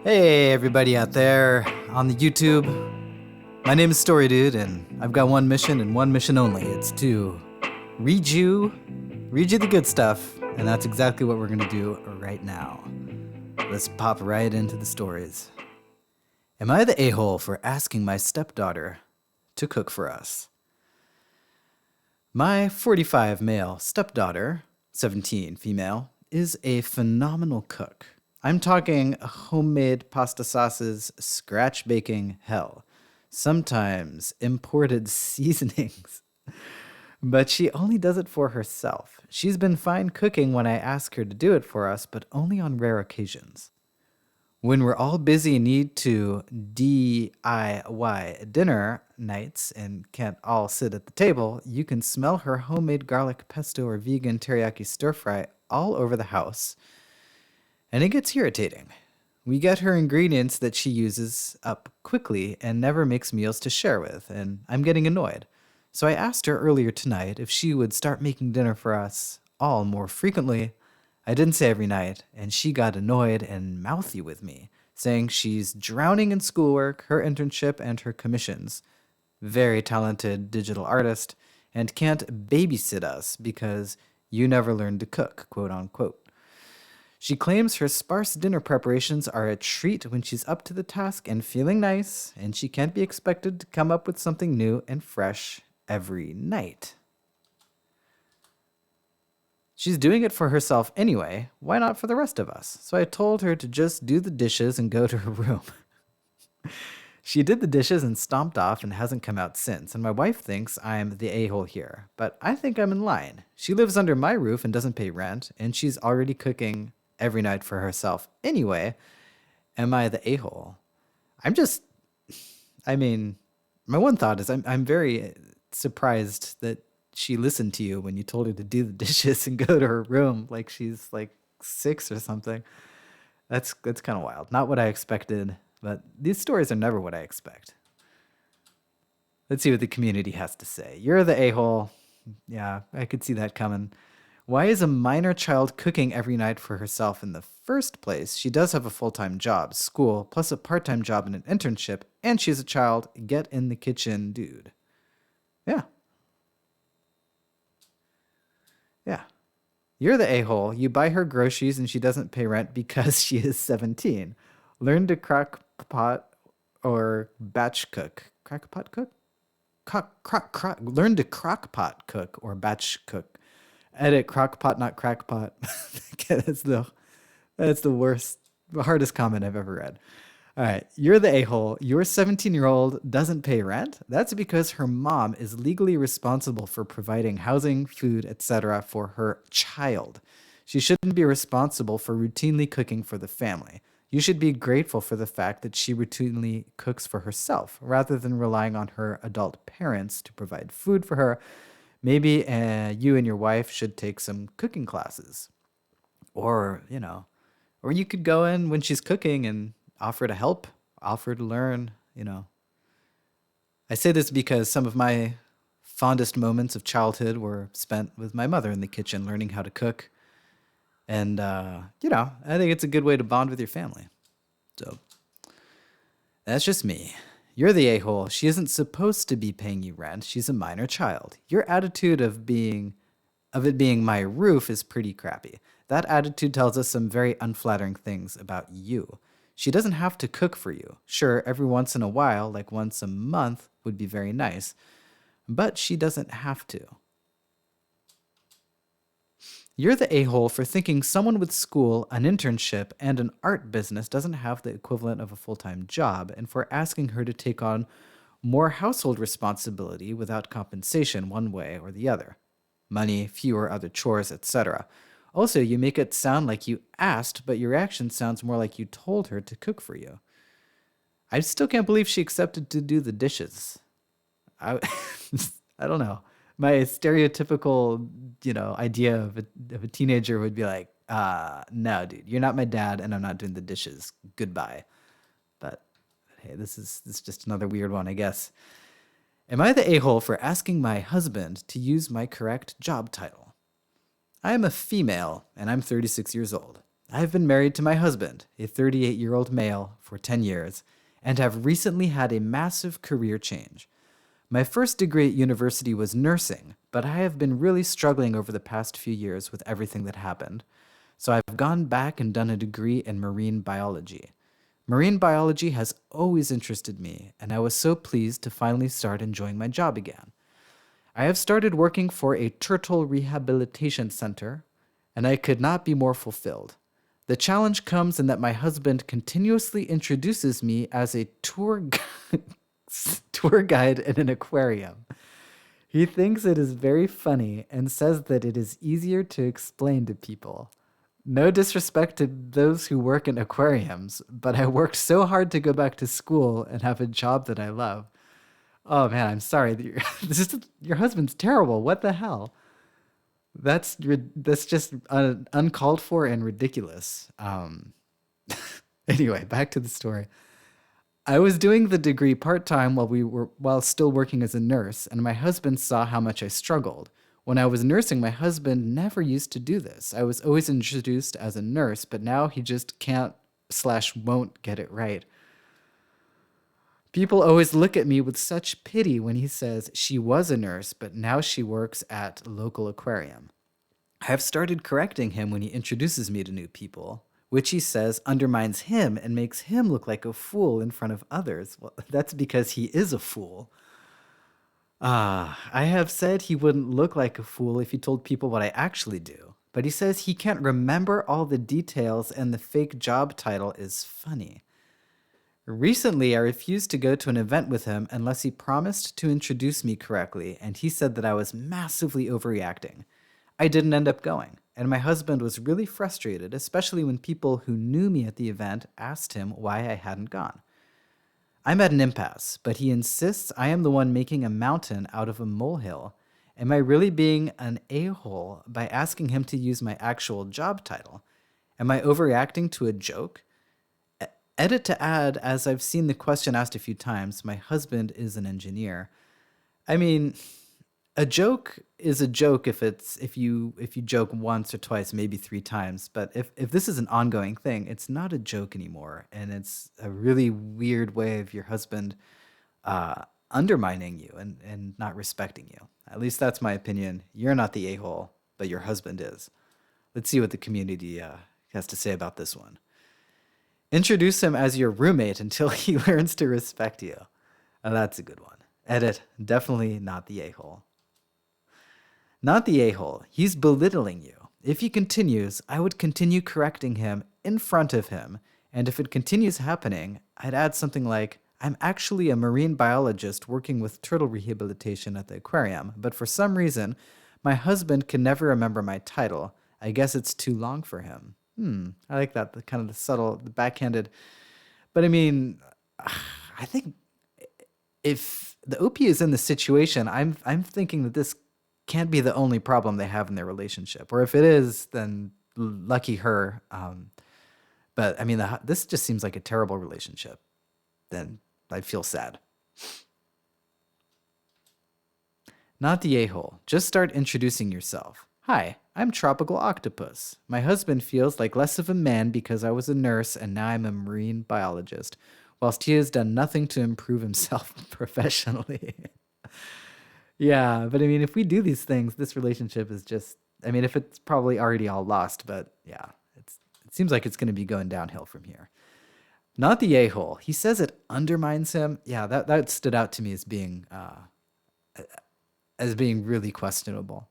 Hey, everybody out there on the YouTube. My name is Story Dude, and I've got one mission and one mission only. It's to read you the good stuff, and that's exactly what we're gonna do right now. Let's pop right into the stories. Am I the a-hole for asking my stepdaughter to cook for us? My 45 male stepdaughter, 17 female, is a phenomenal cook. I'm talking homemade pasta sauces, scratch baking hell, sometimes imported seasonings. But she only does it for herself. She's been fine cooking when I ask her to do it for us, but only on rare occasions. When we're all busy and need to DIY dinner nights and can't all sit at the table, you can smell her homemade garlic pesto or vegan teriyaki stir fry all over the house. And it gets irritating. We get her ingredients that she uses up quickly and never makes meals to share with, and I'm getting annoyed. So I asked her earlier tonight if she would start making dinner for us all more frequently. I didn't say every night, and she got annoyed and mouthy with me, saying she's drowning in schoolwork, her internship, and her commissions. Very talented digital artist, and can't babysit us because you never learned to cook, quote unquote. She claims her sparse dinner preparations are a treat when she's up to the task and feeling nice, and she can't be expected to come up with something new and fresh every night. She's doing it for herself anyway, why not for the rest of us? So I told her to just do the dishes and go to her room. She did the dishes and stomped off and hasn't come out since, and my wife thinks I'm the a-hole here, but I think I'm in line. She lives under my roof and doesn't pay rent, and she's already cooking every night for herself anyway. Am I the a-hole? My one thought is I'm very surprised that she listened to you when you told her to do the dishes and go to her room like she's like 6 or something. That's kind of wild. Not what I expected, but these stories are never what I expect. Let's see what the community has to say. You're the a-hole. Yeah, I could see that coming. Why is a minor child cooking every night for herself in the first place? She does have a full-time job, school, plus a part-time job and an internship, and she's a child. Get in the kitchen, dude. Yeah. Yeah. You're the a-hole. You buy her groceries and she doesn't pay rent because she is 17. Learn to crock pot or batch cook. Crock pot cook? Learn to crock pot cook or batch cook. Edit crockpot, not crackpot. That's the worst, the hardest comment I've ever read. All right, you're the a-hole. Your 17-year-old doesn't pay rent. That's because her mom is legally responsible for providing housing, food, etc. for her child. She shouldn't be responsible for routinely cooking for the family. You should be grateful for the fact that she routinely cooks for herself rather than relying on her adult parents to provide food for her. Maybe you and your wife should take some cooking classes. Or you could go in when she's cooking and offer to help, offer to learn. I say this because some of my fondest moments of childhood were spent with my mother in the kitchen learning how to cook. And, I think it's a good way to bond with your family. So that's just me. You're the a-hole. She isn't supposed to be paying you rent. She's a minor child. Your attitude of it being my roof is pretty crappy. That attitude tells us some very unflattering things about you. She doesn't have to cook for you. Sure, every once in a while, like once a month, would be very nice, but she doesn't have to. You're the a-hole for thinking someone with school, an internship, and an art business doesn't have the equivalent of a full-time job, and for asking her to take on more household responsibility without compensation one way or the other. Money, fewer other chores, etc. Also, you make it sound like you asked, but your reaction sounds more like you told her to cook for you. I still can't believe she accepted to do the dishes. I don't know. My stereotypical, idea of a teenager would be like, no, dude, you're not my dad, and I'm not doing the dishes. Goodbye. But hey, this is just another weird one, I guess. Am I the a-hole for asking my husband to use my correct job title? I am a female, and I'm 36 years old. I've been married to my husband, a 38-year-old male, for 10 years, and have recently had a massive career change. My first degree at university was nursing, but I have been really struggling over the past few years with everything that happened. So I've gone back and done a degree in marine biology. Marine biology has always interested me, and I was so pleased to finally start enjoying my job again. I have started working for a turtle rehabilitation center, and I could not be more fulfilled. The challenge comes in that my husband continuously introduces me as a tour guide in an aquarium. He thinks it is very funny and says that it is easier to explain to people. No disrespect to those who work in aquariums, but I worked so hard to go back to school and have a job that I love. Oh man, I'm sorry. Your husband's terrible. What the hell? That's just uncalled for and ridiculous. Anyway, back to the story. I was doing the degree part-time while still working as a nurse, and my husband saw how much I struggled. When I was nursing, my husband never used to do this. I was always introduced as a nurse, but now he just can't/won't get it right. People always look at me with such pity when he says she was a nurse, but now she works at local aquarium. I have started correcting him when he introduces me to new people, which he says undermines him and makes him look like a fool in front of others. Well, that's because he is a fool. I have said he wouldn't look like a fool if he told people what I actually do, but he says he can't remember all the details and the fake job title is funny. Recently, I refused to go to an event with him unless he promised to introduce me correctly, and he said that I was massively overreacting. I didn't end up going, and my husband was really frustrated, especially when people who knew me at the event asked him why I hadn't gone. I'm at an impasse, but he insists I am the one making a mountain out of a molehill. Am I really being an a-hole by asking him to use my actual job title? Am I overreacting to a joke? Edit to add, as I've seen the question asked a few times, my husband is an engineer. I mean, a joke is a joke if you joke once or twice, maybe 3 times. But if this is an ongoing thing, it's not a joke anymore, and it's a really weird way of your husband undermining you and not respecting you. At least that's my opinion. You're not the a-hole, but your husband is. Let's see what the community has to say about this one. Introduce him as your roommate until he learns to respect you. Oh, that's a good one. Edit, definitely not the a-hole. Not the a-hole. He's belittling you. If he continues, I would continue correcting him in front of him. And if it continues happening, I'd add something like, I'm actually a marine biologist working with turtle rehabilitation at the aquarium, but for some reason, my husband can never remember my title. I guess it's too long for him. I like that, the kind of the subtle, the backhanded. But I mean, I think if the OP is in the situation, I'm thinking that this can't be the only problem they have in their relationship. Or if it is, then lucky her. But I mean, this just seems like a terrible relationship. Then I feel sad. Not the a-hole. Just start introducing yourself. Hi, I'm Tropical Octopus. My husband feels like less of a man because I was a nurse and now I'm a marine biologist, whilst he has done nothing to improve himself professionally. Yeah, but I mean, if we do these things, this relationship is just, I mean, if it's probably already all lost, but yeah, it seems like it's going to be going downhill from here. Not the a-hole. He says it undermines him. Yeah, that stood out to me as being really questionable.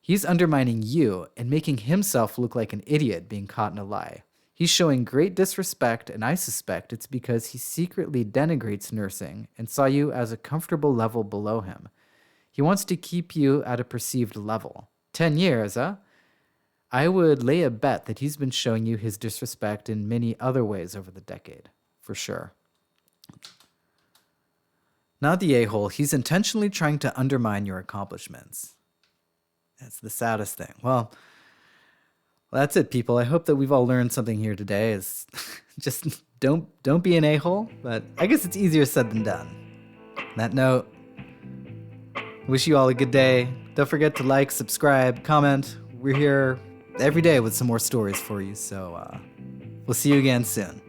He's undermining you and making himself look like an idiot being caught in a lie. He's showing great disrespect, and I suspect it's because he secretly denigrates nursing and saw you as a comfortable level below him. He wants to keep you at a perceived level. 10 years, huh? I would lay a bet that he's been showing you his disrespect in many other ways over the decade, for sure. Not the a-hole. He's intentionally trying to undermine your accomplishments. That's the saddest thing. Well, that's it, people. I hope that we've all learned something here today. Is just don't be an a-hole, but I guess it's easier said than done. On that note, wish you all a good day. Don't forget to like, subscribe, comment. We're here every day with some more stories for you. So we'll see you again soon.